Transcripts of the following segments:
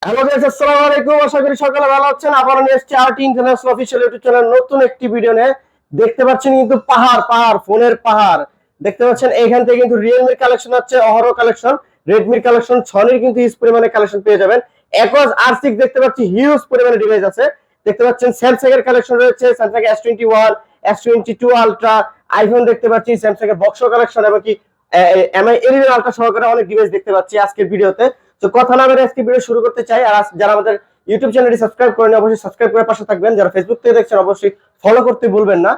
Hello guys, আসসালামু আলাইকুম। আশা করি সকালে ভালো আছেন। আবার নিয়ে এসেছি RT international official YouTube channel নতুন একটি ভিডিও নিয়ে। দেখতে পাচ্ছেন কিন্তু পাহাড় পাহাড় ফোনের পাহাড় দেখতে পাচ্ছেন। এইখান থেকে কিন্তু রিয়েলমির কালেকশন আছে, অহরহ কালেকশন, রেডমির কালেকশন, সনির কিন্তু হিউজ পরিমাণে কালেকশন পেয়ে যাবেন। একজ R6 দেখতে পাচ্ছি হিউজ পরিমাণে ডিভাইস আছে। দেখতে পাচ্ছেন স্যামসাং এর কালেকশন রয়েছে, Samsung S21, S22 ultra, iPhone দেখতে পাচ্ছি, স্যামসাং এর বক্স কালেকশন এবং কি MI 11 আলট্রা সহকারে অনেক ডিভাইস দেখতে পাচ্ছি আজকের ভিডিওতে। তো কথা না বলে আজকে ভিডিও শুরু করতে চাই। আর যারা আমাদের ইউটিউব চ্যানেলটি সাবস্ক্রাইব করেন অবশ্যই সাবস্ক্রাইব করে পাশে থাকবেন। যারা ফেসবুক থেকে দেখছেন অবশ্যই ফলো করতে ভুলবেন না।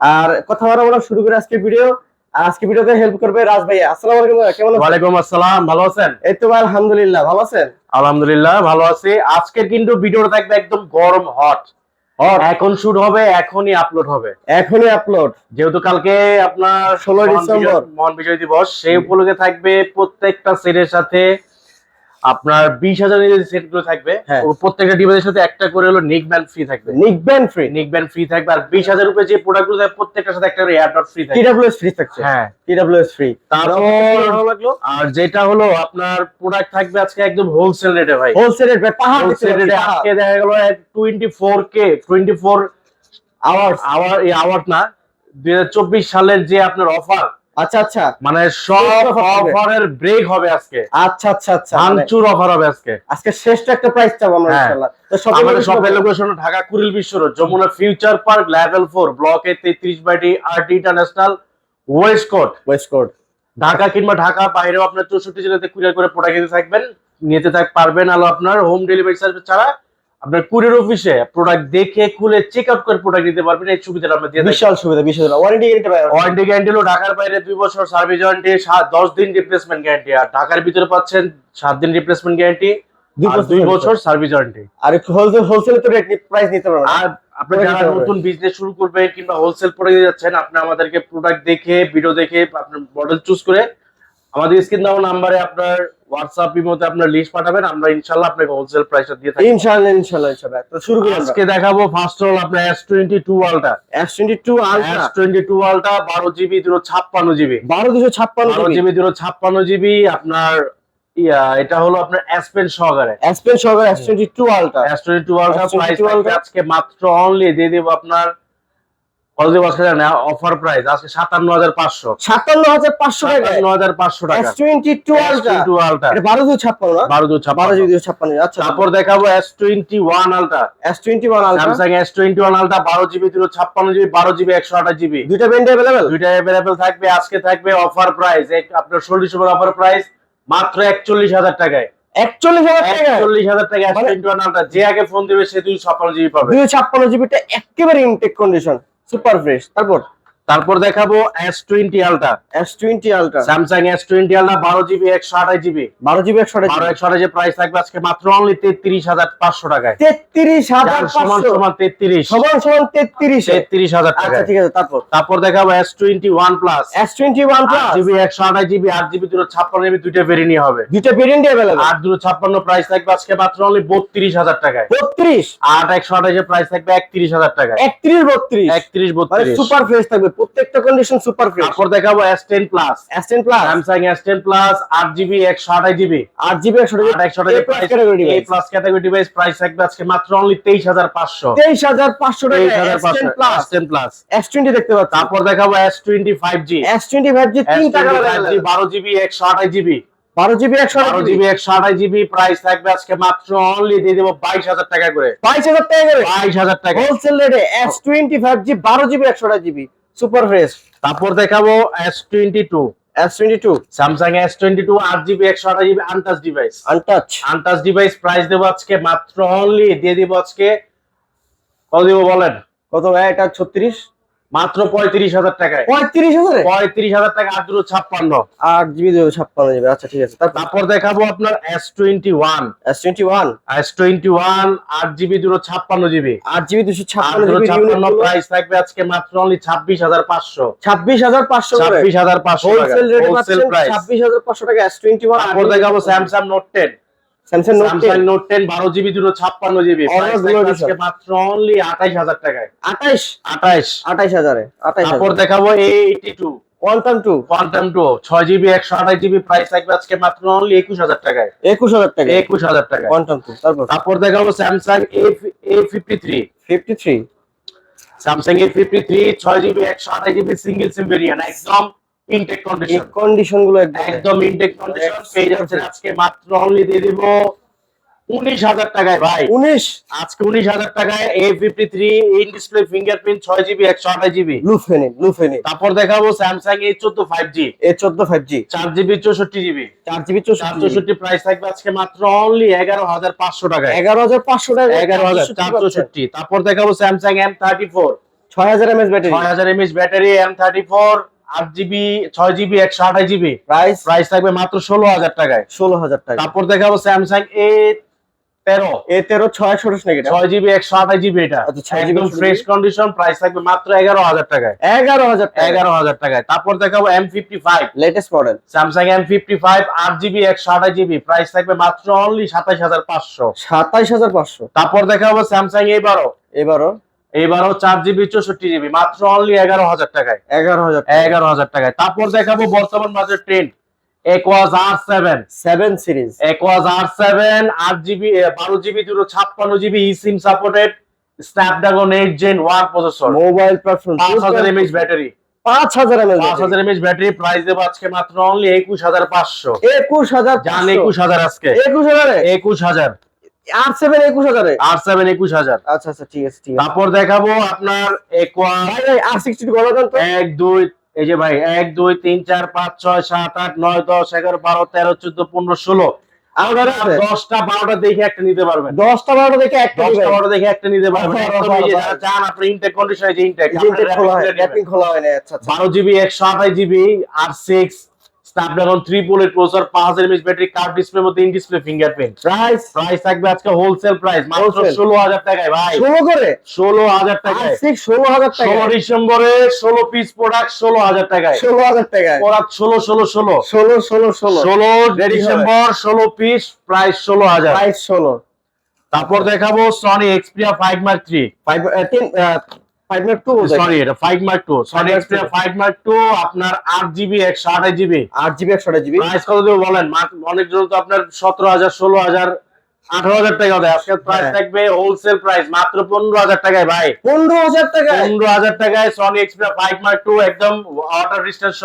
আর কথা বলা শুরু করে আজকে ভিডিও। আর আজকে ভিডিওতে হেল্প করবে রাজ ভাইয়া। আসসালামু আলাইকুম ভাইয়া, কেমন আছেন? ওয়ালাইকুম আসসালাম, ভালো আছেন? এই তো ভাই আলহামদুলিল্লাহ, ভালো আছেন? আলহামদুলিল্লাহ ভালো আছি। আজকের কিন্তু ভিডিওটা থাকবে একদম গরম হট। এখন শুট হবে, এখনই আপলোড হবে। এখনই আপলোড, যেহেতু কালকে আপনার 16 ডিসেম্বর মহান বিজয় দিবস, সেই উপলক্ষে থাকবে প্রত্যেকটা সেটের সাথে আপনার 20,000 যে সেট গুলো থাকবে, প্রত্যেকটা ডিভাইসের সাথে একটা করে হলো নিক ব্যান্ড ফ্রি থাকবে। নিক ব্যান্ড ফ্রি থাকবে। আর 20,000 রুপে যে প্রোডাক্ট গুলো থাকবে প্রত্যেকটার সাথে একটা করে এয়ারড্রপ ফ্রি থাকবে। TWS ফ্রি থাকছে। হ্যাঁ, TWS ফ্রি। তারপর ভালো লাগলো। আর যেটা হলো আপনার প্রোডাক্ট থাকবে আজকে একদম হোলসেল রেটে ভাই। হোলসেল রেট পাহাড় হোলসেল রেটে আজকে দেখা গেল 24 আওয়ার না, 2024 সালের যে আপনার অফার। আচ্ছা আচ্ছা, মানে সব অফারের ব্রেক হবে আজকে। আচ্ছা আচ্ছা আচ্ছা, ভাঙচুর অফার হবে আজকে। আজকে শ্রেষ্ঠ একটা প্রাইস চাবো আমরা ইনশাআল্লাহ। তো আমাদের শপের location Dhaka Kuril Bishwa road, Jamuna future park, level 4, ব্লকে 33/D, RT international, west court. Dhaka কিংবা ঢাকা বাইরেও আপনার 64 জেলাতে কুরিয়ার করে প্রোডাক্ট নিতে থাকবেন, পারবেন। আলো আপনার হোম ডেলিভারি সার্ভিস ছাড়া আপনার কুরিয়ার অফিসে প্রোডাক্ট দেখে খুলে চেক আউট করে প্রোডাক্ট নিতে পারবেন। এই সুবিধাটা আমরা দিয়ে থাকি। বিশাল সুবিধা। ওয়ারেন্টি গ্যারান্টি হলো ঢাকার বাইরে 2 বছর সার্ভিস ওয়ারেন্টি, 10 দিন রিপ্লেসমেন্ট গ্যারান্টি। আর ঢাকার ভিতরে পাচ্ছেন 7 দিন রিপ্লেসমেন্ট গ্যারান্টি, 2 বছর সার্ভিস ওয়ারেন্টি। আর একটু হোলসেল তো রেট প্রাইস নিতে পারবেন। আর আপনি যারা নতুন বিজনেস শুরু করবেন কিংবা হোলসেল প্রোডাক্ট যাচ্ছেন, আপনি আমাদেরকে প্রোডাক্ট দেখে, ভিডিও দেখে আপনার মডেল চুজ করে আমাদের স্ক্রিন দেওয়া নাম্বারে আপনার হোয়াটসঅ্যাপ ইমোতে আপনার লিস্ট পাঠাবেন। আমরা ইনশাআল্লাহ আপনাকে হোলসেল প্রাইসে দিয়ে থাকি। ইনশাআল্লাহ। তো শুরু করি। আজকে দেখাবো ফার্স্ট হল আপনার S22 ultra. S22 ultra 12GB 256GB। 12GB 256GB আপনার এটা হলো আপনার S Pen সহকারে। S22 আলট্রা প্রাইস আজকে মাত্র অনলি দিয়ে দেব আপনার অফার প্রাইস আজকে 57,500 টাকা। S22 আলট্রা এটা 1256 না? 1256। আচ্ছা, তারপর দেখাবো S21 ultra. Samsung S21 ultra 12GB 256GB, 12GB 128GB। দুইটা अवेलेबल থাকবে। আজকে থাকবে অফার প্রাইস আপনার 16 ডিসেম্বর অফার প্রাইস মাত্র 41,000 টাকায়। 41,000 টাকা S21 আলট্রা। যে আগে ফোন দিবে সে 256GB পাবে। 256GB টা একেবারে ইনটেক কন্ডিশন, সুপার ফ্রেশ। তারপর দেখাবো S20 ultra. Samsung S20 ultra 12GB 128GB। 128GB price থাকবে আজকে মাত্র অনলি 33,500 টাকায়। 33,000 টাকা। ঠিক আছে। তারপর দেখাবো S21 plus. 8GB 128GB, 8GB 256GB, দুইটা ভেরিয়েন্ট হবে। দুইটা ভেরিয়েন্ট अवेलेबल। 8 256 প্রাইস থাকবে আজকে মাত্র অনলি 32,000 টাকায়। 32 8 128 এর প্রাইস থাকবে 31,000 টাকায়। 31 মানে সুপার ফ্রেশ থাকবে, প্রত্যেকটা কন্ডিশন সুপার ফ্রেশ। তারপর দেখাবো S10 plus. Samsung S10 plus 8GB 128GB। 8GB 128GB এই প্লাস ক্যাটাগরি ডিভাইস প্রাইস থাকবে আজকে মাত্র অনলি 23,500 টাকা। S10 plus. S20 দেখতে পাচ্ছি। তারপর দেখাবো S20 5G। 3 টাকা 12GB 128GB। 12GB 128GB price থাকবে আজকে মাত্র অনলি দিয়ে দেব 22,000 টাকা করে। 22,000 টাকা হোলসেল রেটে S20 5G 12GB 128GB super fresh. তারপর দেখাবো S22 Samsung S22 8GB 128GB untouch device price দেব আজকে মাত্র অনলি দিয়ে দেব আজকে কত দেব বলেন? কত ভাই এটা? 36 মাত্র 35,000 টাকায়। 35,000 টাকা 8 256 8GB 256GB। আচ্ছা ঠিক আছে। তারপর দেখাবো আপনার S21 8GB 256GB। 8GB 256GB price থাকবে আজকে মাত্র অনলি 26,500 টাকা হোলসেল রেটে পাচ্ছেন। 26,500 টাকা S21। তারপর দেখাবো স্যামসাং নোট 10 12GB 256GB আজকে মাত্র অনলি 28,000 টাকায়। 28,000 তারপর দেখাবো A82 quantum 2 6GB 128GB price থাকবে আজকে মাত্র অনলি 21000 টাকায়। 21000 টাকা 21000 টাকায় কোয়ান্টাম 2। তারপর দেখাবো Samsung A53 53 Samsung A53 6GB 128GB single সিম ভেরিয়েন্ট একদম ইনটেক কন্ডিশন। কন্ডিশন গুলো একদম ইনটেক কন্ডিশন পেয়ে যাচ্ছেন আজকে মাত্র অনলি দিয়ে দিব 19000 টাকায় ভাই। 19 আজকে 19000 টাকায় A53 in display fingerprint 6GB 128GB লুফেনি। তারপর দেখাবো Samsung A14 5G A14 5G 4GB 64GB 4GB 464 price থাকবে আজকে মাত্র অনলি 11500 টাকায়। 11500 টাকা 11464। তারপর দেখাবো Samsung M34 6000 mAh battery 6000 mAh battery M34 8GB 6GB 128GB price থাকবে মাত্র 16000 টাকায়। 16000 টাকা। তারপর দেখাবো স্যামসাং A13 628 নাকি 6GB 128GB এটা একদম ফ্রেশ কন্ডিশন প্রাইস থাকবে মাত্র 11000 টাকায়। 11000 টাকায়। তারপর দেখাবো M55 latest model Samsung M55 8GB 128GB price থাকবে মাত্র অনলি 27500। 27500। তারপর দেখাবো স্যামসাং এবারও 4GB 64GB মাত্র অনলি 11000 টাকায়। 11000 টাকায়। তারপর দেখাবো বর্তমান বাজার trend Aquos R7 series Aquos R7 8GB 12GB 256GB eSIM supported Snapdragon 8 Gen 1 processor mobile performance 5000 mAh battery 5000 mAh battery price দেব আজকে মাত্র অনলি 21500। 21000 জান 21000 আজকে 21000 R7 21000 আচ্ছা ঠিক আছে তারপর দেখাবো আপনার Aquos ভাই R62 গণতন তো 1 2 এই যে ভাই 1 2 3 4 5 6 7 8 9 10 11 12 13 14 15 16 আমাদের 10টা 12টা দেখে একটা নিতে পারবেন। 10টা 12টা দেখে একটা 10টা 12টা দেখে একটা নিতে পারবেন। একদম এই যে যারা চান আপনি ইনটেক কন্ডিশনে যে ইনটেক খোলা হয় র্যাপিং খোলা হয় না। আচ্ছা 12GB 128GB R6 Snapdragon 3 bullet processor 5000 mAh battery curve ডিসপ্লের মধ্যে ইন ডিসপ্লে ফিঙ্গারপ্রিন্ট প্রাইস থাকবে আজকে হোলসেল প্রাইস মাত্র 16000 টাকায় ভাই। 16 করে 16000 টাকায় R6 16000 টাকা 16 ডিসেম্বরে 16 পিস প্রোডাক্ট 16000 টাকায় 16000 টাকা প্রোডাক্ট 16 ডিসেম্বর 16 পিস প্রাইস 16000। তারপর দেখাবো Sony Xperia 5 Mark 3 5 Mark 2 sorry এটা 5 Mark 2 সনি Xperia 5 Mark 2 আপনার 8GB 128GB প্রাইস কত দেব বলেন? অনেকজন তো আপনার 17000 16000 18000 টাকা দেয়। আজকে প্রাইস থাকবে হোলসেল প্রাইস মাত্র 15000 টাকায় ভাই। 15000 টাকায় সনি Xperia 5 Mark 2 একদম ওয়াটার রেজিস্ট্যান্স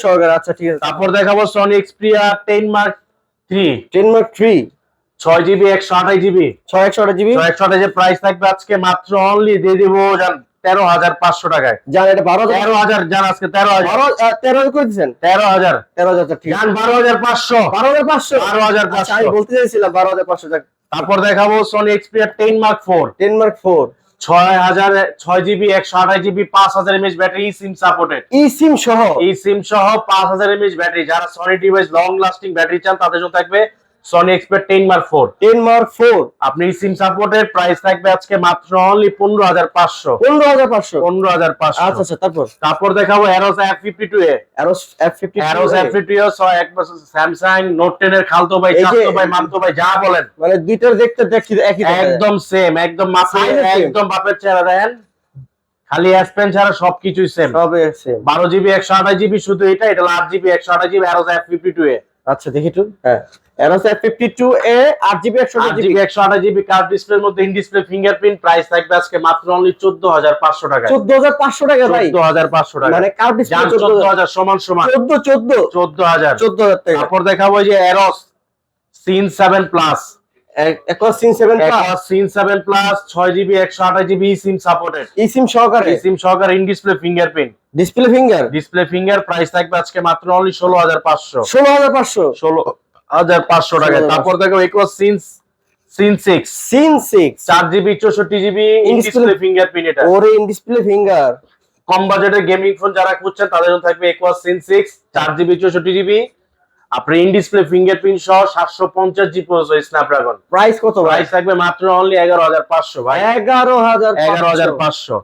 সহকারে। আচ্ছা ঠিক আছে। তারপর দেখাবো Sony Xperia 10 Mark 3 6GB 128GB 128GB price থাকবে আজকে মাত্র অনলি দিয়ে দিব জান 13500 টাকায়। জান এটা 12000 জান আজকে 13,000 করে দিবেন 13000 ঠিক জান 12500 আমি বলতে চাইছিলাম 12500 টাকা। তারপর দেখাবো Sony Xperia 10 Mark 4 6GB 128GB 5000 mAh battery SIM supported eSIM সহ 5000 mAh ব্যাটারি। যারা Sony device long lasting battery চান তাদের জন্য থাকবে সনি Xperia 10 Mark 4 আপনি সিম সাপোর্টের প্রাইস থাকবে আজকে মাত্র অনলি 15500। আচ্ছা তারপর দেখাবো Aros F52a স্যামসাং নোট 10 এর খালতো ভাই চাচতো ভাই মামতো ভাই যা বলেন মানে দুইটার দেখতে একই একদম সেম একদম একদম বাপের চেহারা দেন খালি এস পেন ছাড়া সবকিছুই সেম 12GB 128GB শুধু এটা 8GB 128GB Aros F52a। আচ্ছা দেখি একটু Aros F52a 8GB 128GB curve ডিসপ্লের মধ্যে ইন ডিসপ্লে ফিঙ্গারপ্রিন্ট প্রাইস থাকবে আজকে মাত্র অনলি 14500 টাকা। 14500 টাকা ভাই 14500 টাকা মানে কার্ভ ডিসপ্লে 14000 সমান 14000 টাকা। তারপর দেখাবো যে Aros Scene 7 Plus Aquos Scene 7 Plus 6GB 128GB eSIM supported eSIM সহকারে in display fingerprint display finger price থাকবে আজকে মাত্র অনলি 16500 টাকা। তারপর দেখো Aquos Scene 6 4GB 64GB in display fingerprint এটা ওরে ইন ডিসপ্লে ফিঙ্গার। কম বাজেটের গেমিং ফোন যারা খুঁজছেন তাদের জন্য থাকবে Aquos Scene 6 4GB 64GB আপনি ইন ডিসপ্লে ফিঙ্গারপ্রিন্ট সহ 750GB প্রসেসর স্ন্যাপড্রাগন। প্রাইস কত? প্রাইস থাকবে মাত্র অনলি 11500 ভাই 11500।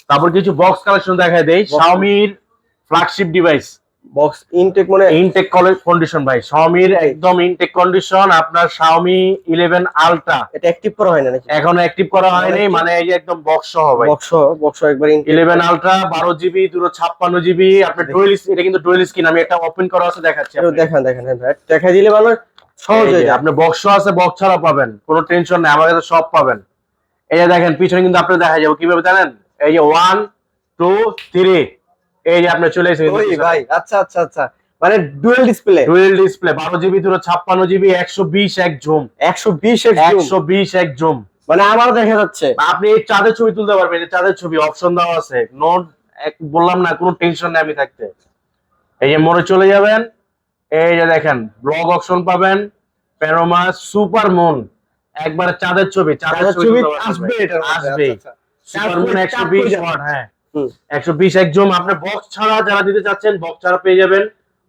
তারপর কিছু বক্স কালেকশন দেখায় দেই Xiaomi flagship device box intact মানে ইনটেক কন্ডিশন ভাই, Xiaomi এর একদম ইনটেক কন্ডিশন। আপনার Xiaomi 11 Ultra এটা অ্যাক্টিভ করা হয় না নাকি? এখনো অ্যাক্টিভ করা হয়নি, মানে এই যে একদম বক্স সহ ভাই। বক্স একবার 11 Ultra 12 GB 256 GB। আপনার ডুয়াল, এটা কিন্তু ডুয়াল স্ক্রিন, আমি একটা ওপেন করা আছে দেখাচ্ছি। দেখেন হ্যাঁ, দেখাই দিলে ভালো সহজ হয়ে যায়। আপনি বক্স আছে, বক্স ছাড়া পাবেন, কোনো টেনশন নেই, আমার কাছে সব পাবেন। এই যে দেখেন পিছনে কিন্তু আপনি দেখা যাবে কিভাবে জানেন, এই যে 1 2 3, এই যে আপনি চলে এসেছেন ওই ভাই। আচ্ছা মানে ডুয়াল ডিসপ্লে 12 GB 256 GB 120 এক জুম, 120 এক জুম। মানে আমার দেখা যাচ্ছে। আপনি এই চাঁদের ছবি তুলতে পারবেন, এই চাঁদের ছবি অপশন দেওয়া আছে। নোট বললাম না, কোনো টেনশন নেই আমি থাকতে। এই যে মোড়ে চলে যাবেন, এই যে দেখেন ব্লগ অপশন পাবেন, প্যানোরামা, সুপার মুন, একবারে চাঁদের ছবি আসবে। এটা আসবে সুপার মুন 120 ওয়াট। হ্যাঁ 120 এক জুম। আপনি বক্স ছাড়া যারা দিতে চাচ্ছেন, বক্স ছাড়া পেয়ে যাবেন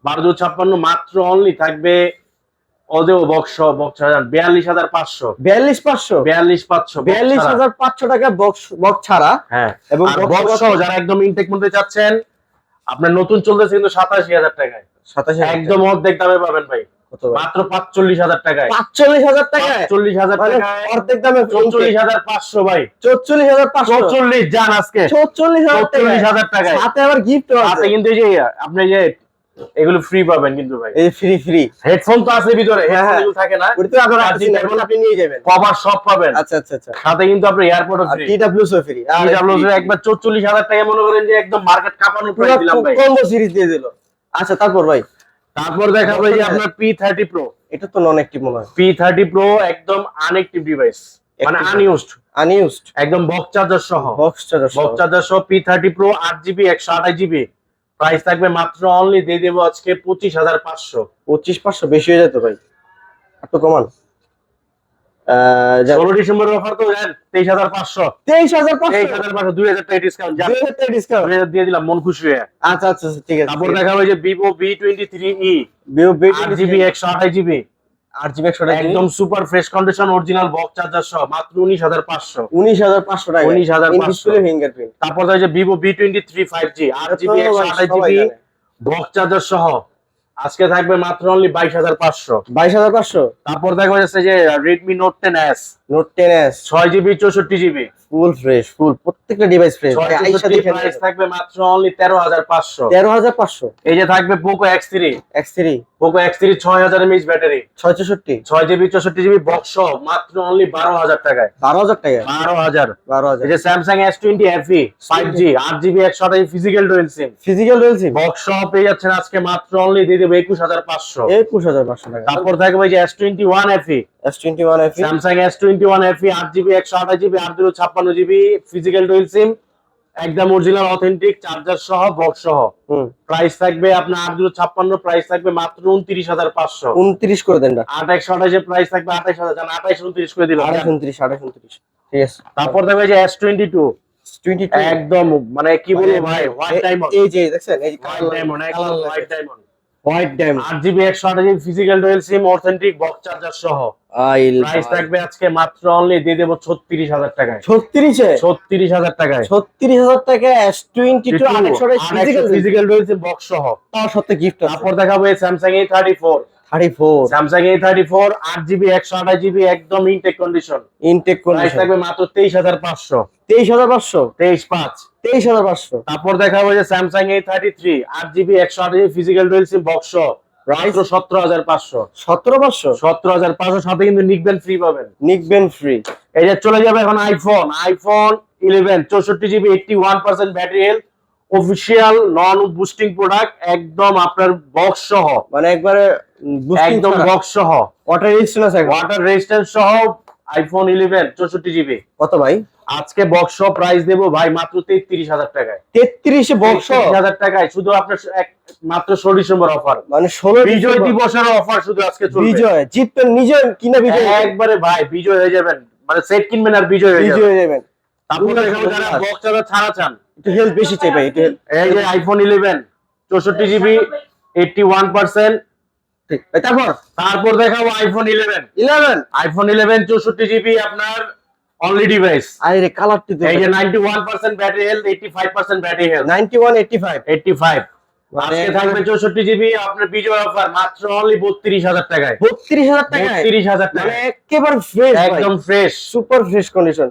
1256, মাত্র অনলি থাকবে ওদেও বক্স ছাড়া 42500 42500 টাকা বক্স ছাড়া। হ্যাঁ, এবং বক্স সহ যারা একদম ইনটেক মধ্যে চাচ্ছেন, আপনার নতুন চলতেছে কিন্তু 87000 টাকায়, 87 একদম অর্ধেক দামে পাবেন ভাই, মাত্র 45000 টাকায়। 45000 টাকায় 45000 টাকায় অর্ধেক দামে 44500 ভাই, 44500 জান আজকে 44000 টাকায়। সাথে আবার গিফট সাথে আছে কিন্তু এই যে আপনি যে এগুলো ফ্রি পাবেন কিন্তু ভাই। এই ফ্রি হেডফোন তো আছে ভিতরে, হেডফোন থাকে না, ওটা তো আপনারা এখন আপনি নিয়ে যাবেন, কভার সব পাবেন। আচ্ছা সাথে কিন্তু আপনি এয়ারপোর্টও ফ্রি, TWS ফ্রি। TWS একবার 44000 টাকা মনে করেন যে একদম মার্কেট কাঁপানো প্রাইস দিলাম ভাই, কম্বো সিরিজ দিয়ে দিল। আচ্ছা তারপর ভাই, তারপর দেখাবো যে আপনার P30 Pro। এটা তো নন অ্যাক্টিভ মনে হয়। P30 Pro একদম আনঅ্যাক্টিভ ডিভাইস, মানে আনইউজড, একদম বক্স চার্জার সহ, P30 Pro 8GB 128GB। Price থাকবে মাত্র অনলি দিয়ে দেবো আজকে 25500। 25500 বেশি হয়ে যেত ভাই, এত কমান। 16 ডিসেম্বর অফার তো 23500 2000 টাকা ডিসকাউন্ট, 2000 টাকা ডিসকাউন্ট দিয়ে দিলাম মন খুশি হয়ে। আচ্ছা ঠিক আছে। তারপর দেখাবো যে Vivo V23e 8GB 128GB, 8GB 128GB একদম super fresh condition, original box charger সহ, মাত্র 19500 টাকা, 19500 ফিঙ্গারপ্রিন্ট। তারপর দেখা যায় Vivo V23 5G 8GB 128GB box charger সহ, আজকে থাকবে মাত্র অনলি 22500। তারপর দেখা যাচ্ছে যে Redmi Note 10s 6GB 64GB full fresh, প্রত্যেকটা ডিভাইস ফ্রেশ। প্রাইস থাকবে মাত্র অনলি 13500। এই যে থাকবে Poco X3 6000 mAh battery, 6GB 64GB box সহ, মাত্র অনলি 12000 টাকায়। 12000। এই যে Samsung S20 FE 5G 8GB 128GB physical dual sim box সহ পেয়ে যাচ্ছেন আজকে মাত্র অনলি দিয়ে দেব 21500 টাকা। তারপর থাকবে এই যে S21 FE Samsung S21 FE 8GB 128GB 856GB physical dual sim, একদম অরিজিনাল অথেন্টিক চার্জার সহ বক্স সহ। প্রাইস থাকবে আপনার 856, প্রাইস থাকবে মাত্র 29500। 29 করে দেন না, 2828 এর প্রাইস থাকবে 28000, জান 28 29 করে দিলাম। 28 ঠিক আছে। তারপর থাকবে যে S22 একদম মানে কি বলবো ভাই, হোয়াইট ডায়মন্ড, এই যে দেখছেন, এই হোয়াইট ডায়মন্ড, একদম white diamond, 8GB 128GB physical dual sim authentic box charger সহ। প্রাইস থাকবে আজকে মাত্র অনলি দিয়ে দেব 36000 টাকায়। 36000 টাকায় 36000 টাকা S22 828 physical dual sim box সহ, তার সাথে গিফট। তারপর দেখাবো এই Samsung A34 Samsung A34 8GB 128GB একদম ইনটেক কন্ডিশন, প্রাইস থাকবে মাত্র 23500। 23500। তারপর দেখাবো যে Samsung A33 8GB 128GB physical dual sim box সহ, মাত্র 17500। 17500 সাথে কিন্তু নিকবেন ফ্রি পাবেন, এই যে চলে যাবে এখন iPhone 11 64GB 81% battery health, official non boosting product, একদম আপনার বক্স সহ, মানে একবারে একদম বক্স সহ, ওয়াটার রেজিস্ট্যান্স সহ iPhone 11 64GB। কত ভাই আজকে বক্স প্রাইস দেবো ভাই মাত্র 33000 টাকায়। 33 বক্স 33000 টাকায় শুধু আপনার মাত্র 16 ডিসেম্বর অফার, মানে 16 বিজয় দিবসের অফার শুধু আজকে চলবে। বিজয় জিতবেন, নিজে কিনা বিজয় একবারে ভাই বিজয় হয়ে যাবেন, মানে সেট কিনবেন আর বিজয় হয়ে যাবেন। তারপরে যারা বক্স ছাড়া চান, একটু হেলথ বেশি চাই ভাই, এই যে iPhone 11 64GB 81%। ঠিক। তারপর দেখাবো iPhone 11 64GB আপনার অনলি ডিভাইস। আরে কালারটি তো এই যে 91% ব্যাটারি হেলথ, 85% ব্যাটারি হেলথ, 91 85 আজকে থাকবে 64 জিবি আপনার বিজয় অফার মাত্র অনলি 32000 টাকায়। 32000 টাকায়, 32000 টাকা, মানে একেবারে ফ্রেশ, একদম ফ্রেশ, সুপার ফ্রেশ কন্ডিশন,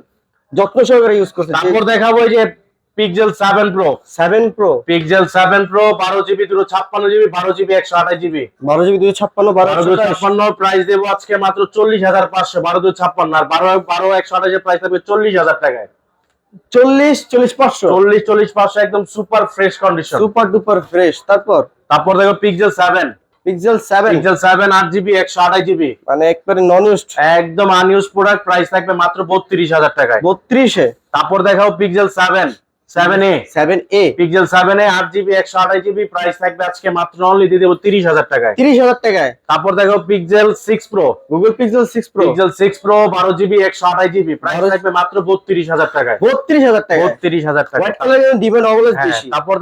যত্ন সহকারে ইউজ করছে। তারপর দেখাবো এই যে pixel 7 pro, 7 pro, pixel 7 pro 12 GB 256 GB, 12 GB 128 GB, 12 GB 256, 12 256 price দেবো আজকে মাত্র 40500, 12 256 আর 12 128 এর প্রাইস থাকবে 40000 টাকায়। 40 500, 40 500 একদম super fresh condition, super duper fresh. তারপর দেখো pixel 7, pixel 7, pixel 7 8 GB 128 GB, মানে একবারে নন ইউজড, একদম আনইউজ প্রোডাক্ট, প্রাইস থাকবে মাত্র 32000 টাকায়। 32 এ। তারপর দেখাও pixel 7A, 7A, pixel 7A 8 GB 128 GB, price থাকবে আজকে মাত্র অনলি দিয়ে দেবো 30000 টাকায়। 30000 টাকায়। তারপর দেখো pixel 6 pro, Google pixel 6 pro, pixel 6 pro 12 GB 128 GB, price থাকবে মাত্র 32000 টাকায়। 32000 টাকা, 32000 টাকা। হোয়াইট কালার দিবেন অলওয়েজ হ্যাঁ, বেশি। তারপর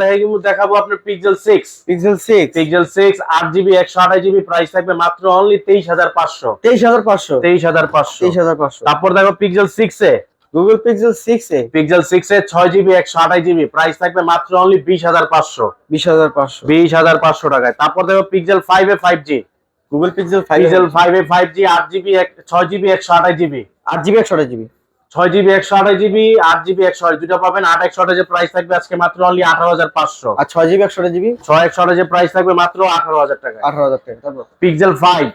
দেখাবো আপনার pixel 6, pixel 6, pixel 6 8 GB 128 GB, price থাকবে মাত্র অনলি 23500, 23500, 23500। 23500। তারপর দেখো পিক্সেল 6 এ, গুগল পিক্সেল 6 এ, পিক্সেল 6 এ 6 জিবি 128 জিবি, প্রাইস থাকবে মাত্র অনলি 20500, 20500, 20500 টাকায়। তারপর দেখো পিক্সেল 5 এ 5G, গুগল পিক্সেল 5, পিক্সেল 5 এ 5G 8 GB 6 GB 128 GB, 8 GB 128 GB, 6 GB 128 GB, 8 GB 128 দুটো পাবেন। 8 128 এর প্রাইস থাকবে আজকে মাত্র অনলি 18500, আর 6 জিবি 128 জিবি 6 128 এর প্রাইস থাকবে মাত্র 18000 টাকা। 18000 টাকা। তারপর pixel 5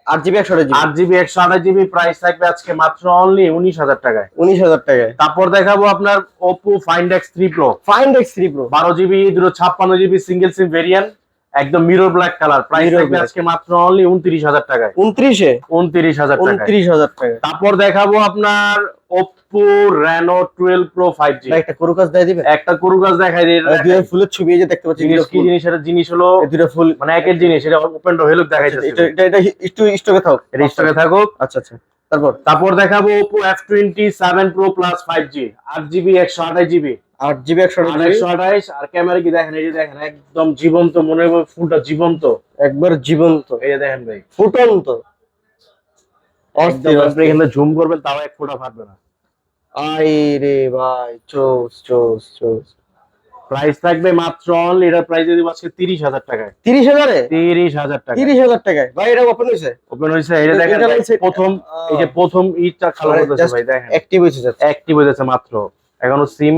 8 GB 128 GB, 8 GB 128 GB, price থাকবে আজকে মাত্র অনলি 19000 টাকায়। 19000 টাকায়। তারপর দেখাবো আপনার Oppo Find X3 Pro, Find X3 Pro, 12 GB 256 GB single সিম ভেরিয়েন্ট, একদম mirror black colour, price Mirror থাকবে black। আজকে মাত্র অনলি 29000 টাকায়। 29 এ, 29000 টাকায়। 29000 টাকা। তারপর দেখাবো আপনার Oppo Reno 12 Pro 5G, ভাই একটা করু কাজ দেয় দিবেন? একটা করু গাছ দেখাই দিই। দুই ফুলের ছবি এই যে দেখতে পাচ্ছি, জিনিস কি জিনিস, এটা জিনিস হলো এই দুটো ফুল, মানে একের জিনিস, এটা ওপেন টু হেলুক দেখাইতেছে, এটা একটু স্টকে থাক, এটা স্টকে থাকুক। আচ্ছা আচ্ছা। তারপর দেখাবো Oppo F27 Pro Plus 5G 8 GB 128 GB, 8 GB 128। আর ক্যামেরা কি দেখেন, এই যে দেখেন একদম জীবন্ত, মনে হয় ফুলটা জীবন্ত, একবার জীবন্ত, এই যে দেখেন ভাই ফুটন্ত, একদম আপনি এখানে জুম করবেন তাও এক ফোঁটা ফাটবে না। আই রে ভাই, চোস চোস চোস। প্রাইস থাকবে মাত্র অনলি, এটার প্রাইস যদি আজকে 30000 টাকায়। 30000 এ, 30000 টাকা, 30000 টাকায়। ভাই এটা ওপেন হইছে? ওপেন হইছে, এই যে দেখেন এটা ভাই, হচ্ছে- প্রথম এই যে প্রথম ইটটা কালার হতেছে ভাই, দেখেন অ্যাক্টিভ হইছে যাচ্ছে। অ্যাক্টিভ হয়েছে মাত্র, এখনো সিম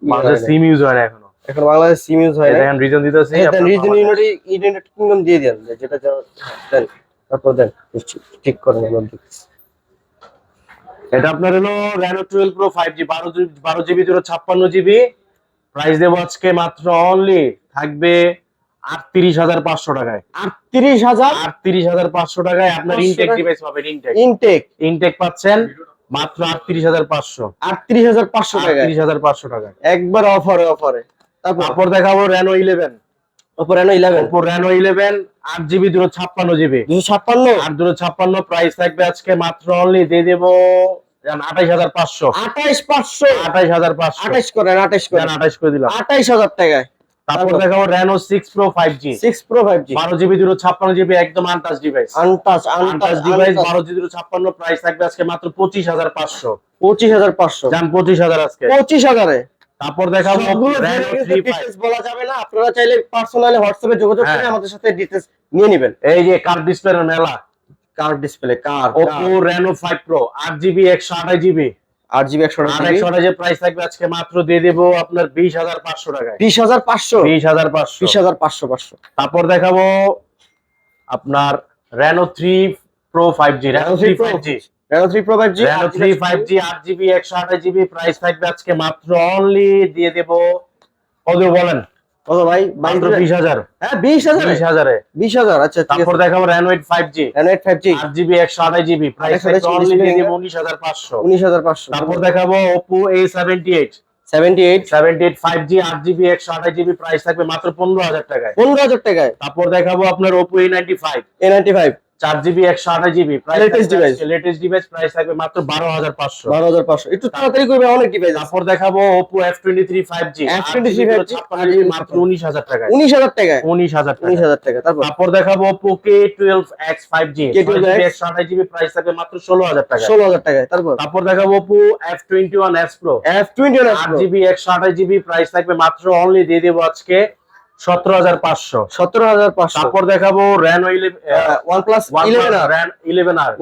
হয় না। সিম ইউজ হয় না এখনো। এখন বাংলাদেশ সিম ইউজ হয় এই না। দেখেন রিজন দিতেছি দেন রিজন ইউনাইটেড কিংডম দিয়ে দেন, যেটা দেন, তারপর দেন ঠিক করেন আমরা দেখছি। এটা আপনার হলো Reno 12 Pro 5G 12 GB 256 GB, price দেবো আজকে মাত্র অনলি থাকবে 38500 টাকায়। 38000, 38500 টাকায় আপনার 500 ইনটেক টাকা। ডিভাইস পাবেন, ইনটেক ইনটেক ইনটেক পাচ্ছেন মাত্র 38500, 38500 টাকা, 38500 টাকায়। একবার অফারে অফারে। তারপর দেখাবো Reno 11, Oppo Reno 11, Oppo Reno 11 8 GB 256 GB, 256, 256 price থাকবে আজকে মাত্র অনলি দিয়ে দেবো 28500, 28500, 28500 28 করেন, 28 করেন, 28 করে দিলাম। 28000 টাকায়। তারপর দেখাবো Reno 6 Pro 5G, 6 Pro 5G, 12 GB 256 GB, একদম untouch device, untouch untouch device, 12 GB 256 price থাকবে আজকে মাত্র 25500, 25500, জান 25000 আজকে। 25000 এ। তারপর দেখাবো সবগুলো Reno ডিটেইলস 35, বলা যাবে না, আপনারা চাইলে পার্সোনালি হোয়াটসঅ্যাপে যোগাযোগ করে হ্যাঁ। আমাদের সাথে ডিটেইলস নিয়ে নেবেন। এই যে কার ডিসপ্লের মেলা, কার ডিসপ্লে, কার Oppo Reno 5 Pro 8 GB 128 GB, 8 GB 128 GB, 128 এর প্রাইস থাকবে আজকে মাত্র দিয়ে দেবো আপনার 20500 টাকায়, 20500, 20500। 20500। তারপর দেখাবো আপনার Reno 3 Pro 5G, Reno 3 5G, Reno 3 Pro 5G, Reno 3 5G 8 GB 128 GB, price থাকবে আজকে মাত্র অনলি দিয়ে দেবো কত বলেন, কত ভাই? মাত্র 20000, হ্যাঁ 20000, 20000 এ। 20000। আচ্ছা ঠিক তারপর আছে। দেখাবো Reno 8 5G, Reno 8 5G, 8 GB 128 GB, price 128 থাকবে অনলি দিয়ে display দেবো 19500। 19500। তারপর দেখাবো Oppo A78, 78, 78 5G 8 GB 128 GB, price থাকবে মাত্র 15000 টাকায়। 15000 টাকায়। তারপর দেখাবো আপনার Oppo A95, A95, 4 GB 128 GB, Latest device। Latest device, price থাকবে মাত্র 12500। 12500। একটু তাড়াতাড়ি করবে, অনেক ডিভাইস আছে। তারপর দেখাবো Oppo F23 5G, F23 5G, 56 GB, মাত্র 19000 টাকায়, 19000 টাকায়, 19000 টাকা। 19000 টাকা। তারপর দেখাবো Oppo K12X 5G, K12X, 128 GB, price থাকবে মাত্র 16000 টাকা। 16000 টাকায়। তারপর দেখাবো Oppo F21s Pro, F21 8 GB 128 GB, price থাকবে মাত্র অনলি দিয়ে দেবো আজকে 17,500। 17,500। তারপর দেখাবো Reno OnePlus 11R।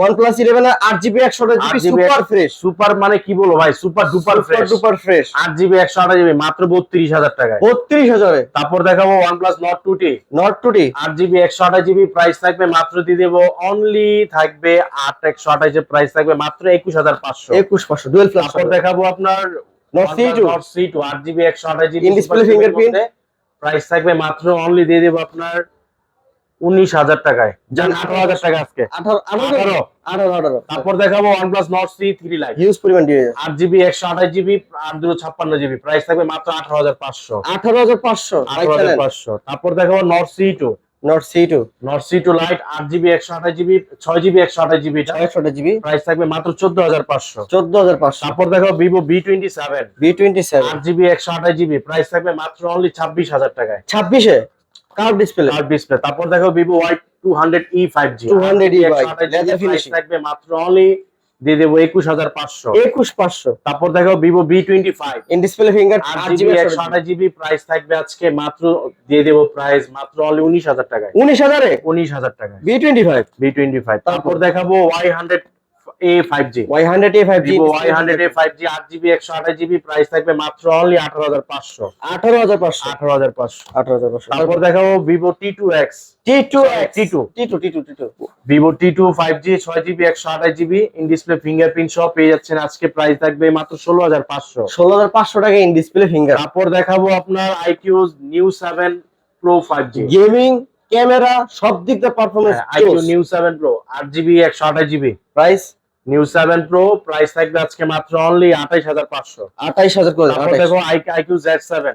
OnePlus 11R 8GB 128GB super fresh. Super মানে কি বলবো ভাই, super duper fresh. 8GB 128GB মাত্র 32,000 টাকায়। 32,000 এ। তারপর দেখাবো OnePlus Nord 2T। 8GB 128GB price থাকবে মাত্র দিয়ে দেবো অনলি থাকবে 8/128 প্রাইস থাকবে মাত্র 21,500। 21,500 ডুয়াল ফ্ল্যাশ। তারপর দেখাবো আপনার Nord C2 8GB 128GB in display fingerprint price থাকবে মাত্র অনলি দিয়ে দেবো আপনার 19,000 টাকায়। জান 18,000 টাকা আজকে। 18। তারপর দেখাবো OnePlus Nord C3 Lite। Huge পরিমাণ দিয়ে 8GB 128GB 856GB প্রাইস থাকবে মাত্র 18,500। 18,500। 18,500। তারপর দেখাবো Nord C2 Lite 8GB 128GB 6GB 128GB 128GB price থাকবে মাত্র 14,500। 14,500। তারপর দেখাবো Vivo B27 8GB 128GB price থাকবে মাত্র অনলি 26,000 টাকায়। 26 এ কার্ভ ডিসপ্লে। তারপর দেখো Vivo Y200e 5G 200e price থাকবে মাত্র অনলি দিয়ে দেবো 21,500। 21,500। তারপর দেখো Vivo B25 in display finger 8GB 128GB price থাকবে আজকে মাত্র দিয়ে দেবো প্রাইস মাত্র অনলি 19,000 টাকায়। 19,000 এ 19,000 টাকায় B25। তারপর দেখাবো Y100A 5G Vivo Y100A 5G 8GB 128GB price থাকবে মাত্র অনলি 18,500। 18,500। তারপর দেখাবো Vivo T2X Vivo T2 5G 6GB 128GB in display fingerprint সহ পেয়ে যাচ্ছেন আজকে প্রাইস থাকবে মাত্র 16,500। 16,500 টাকা ইন ডিসপ্লে ফিঙ্গার। তারপর দেখাবো আপনার IQ New 7 Pro 5G gaming camera সব দিক দিয়ে performance. IQ New 7 Pro 8GB 128GB price New 7 Pro price থাকবে আজকে মাত্র অনলি 28,500। 28,000 করে। তারপর দেখো IQ Z7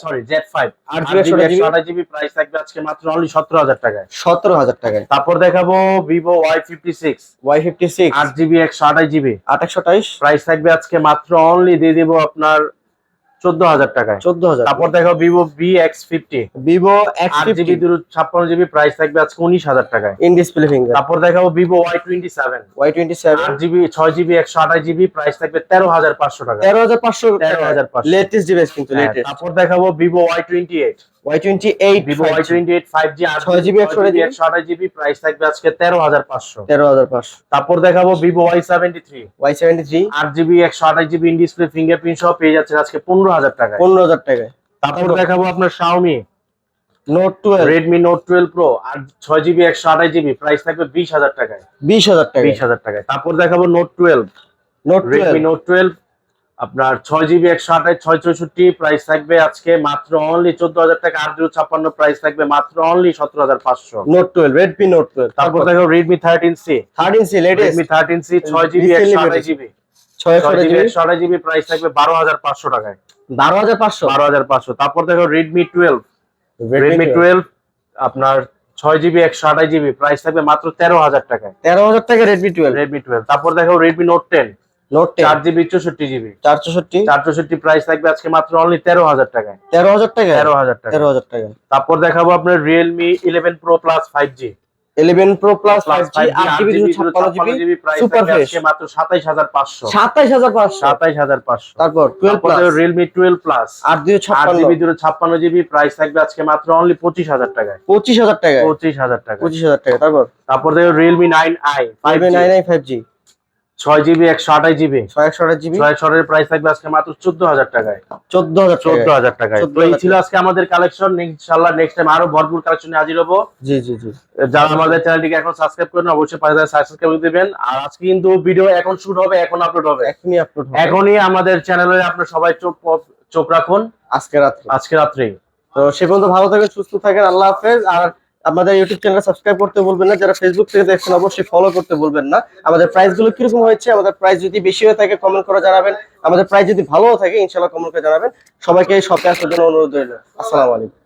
sorry Z5 8GB 128GB price থাকবে আজকে মাত্র অনলি 17,000 টাকায়। 17,000 টাকায়। তারপর দেখাবো Vivo Y56 8GB 128GB 828 price থাকবে আজকে মাত্র অনলি দিয়ে দিব আপনার 14,000 টাকায়। 14,000। তারপর দেখো Vivo VX50 8GB 256GB price থাকবে আজকে 19,000 টাকায় ইন ডিসপ্লে ফিঙ্গার। তারপর দেখাবো Vivo Y27 8GB 6GB 128GB price থাকবে 13,500 টাকা। 13,500 লেটেস্ট ডিভাইস কিন্তু লেটেস্ট। তারপর দেখাবো Vivo Y28 Vivo Y28 5G 6GB 128GB price থাকবে আজকে 13,500। 13,500। তারপর দেখাবো Vivo Y73 8GB 128GB in display fingerprint সহ পেয়ে যাচ্ছেন আজকে 15,000 টাকায়। 15,000 টাকায়। তারপর দেখাবো আপনার Xiaomi Redmi Note 12 Pro আর 6GB 128GB প্রাইস থাকবে 20,000 টাকায়। 20,000 টাকায়। তারপর দেখাবো Redmi Note 12 আপনার 6GB 128 664 প্রাইস থাকবে আজকে মাত্র অনলি 14,000 টাকা। 856 প্রাইস থাকবে মাত্র অনলি 17,500। Redmi Note 12। তারপর দেখো Redmi 13C latest. Redmi 13C 6GB 128GB 128GB price থাকবে 12,500 টাকায়। 12,500। তারপর দেখো Redmi 12 আপনার 6GB 128GB প্রাইস থাকবে মাত্র 13,000 টাকায়। 13,000 টাকা Redmi 12। তারপর দেখো Redmi Note 10 4GB 64GB 464 price থাকবে আজকে মাত্র অনলি 13,000 টাকায়। 13,000 টাকা। তারপর দেখাবো আপনার Realme 11 Pro Plus 5G 11 Pro Plus 5G 8GB 256GB price super থাকবে ফ্রেশ আজকে মাত্র 27,500। 27,500। তারপর 12 Plus Realme 12 Plus 8GB 256GB price থাকবে আজকে মাত্র অনলি 25,000 টাকায়। 25,000 টাকা। 25,000 টাকা। 25,000 টাকা। তারপর দেখো Realme 9i 5G 6GB 128GB 128GB 600 এর প্রাইস থাকবে আজকে মাত্র 14,000 টাকায়। 14,000 টাকায়। তো এই ছিল আজকে আমাদের কালেকশন। ইনশাআল্লাহ নেক্সট টাইম আরো ভরপুর কালেকশন নিয়ে হাজির হবো। জি। যারা আমাদের চ্যানেলটিকে এখন সাবস্ক্রাইব করেন অবশ্যই পাশে সাবস্ক্রাইব করে দিবেন। আর আজকে কিন্তু ভিডিও এখন শুট হবে, এখন আপলোড হবে, এখনই আমাদের চ্যানেলে আপনারা সবাই চোখ রাখুন আজকে রাত্রে। তো সে পর্যন্ত ভালো থাকেন, সুস্থ থাকেন। আল্লাহ হাফেজ। আর আমাদের ইউটিউব চ্যানেল সাবস্ক্রাইব করতে ভুলবেন না। যারা ফেসবুক থেকে দেখছেন অবশ্যই ফলো করতে ভুলবেন না। আমাদের প্রাইস গুলো কিরকম হয়েছে, আমাদের প্রাইস যদি বেশি হয়ে থাকে কমেন্ট করে জানাবেন, আমাদের প্রাইস যদি ভালো থাকে ইনশাআল্লাহ কমেন্ট করে জানাবেন। সবাইকে শপে আসার জন্য অনুরোধ রইল। আসসালামু আলাইকুম।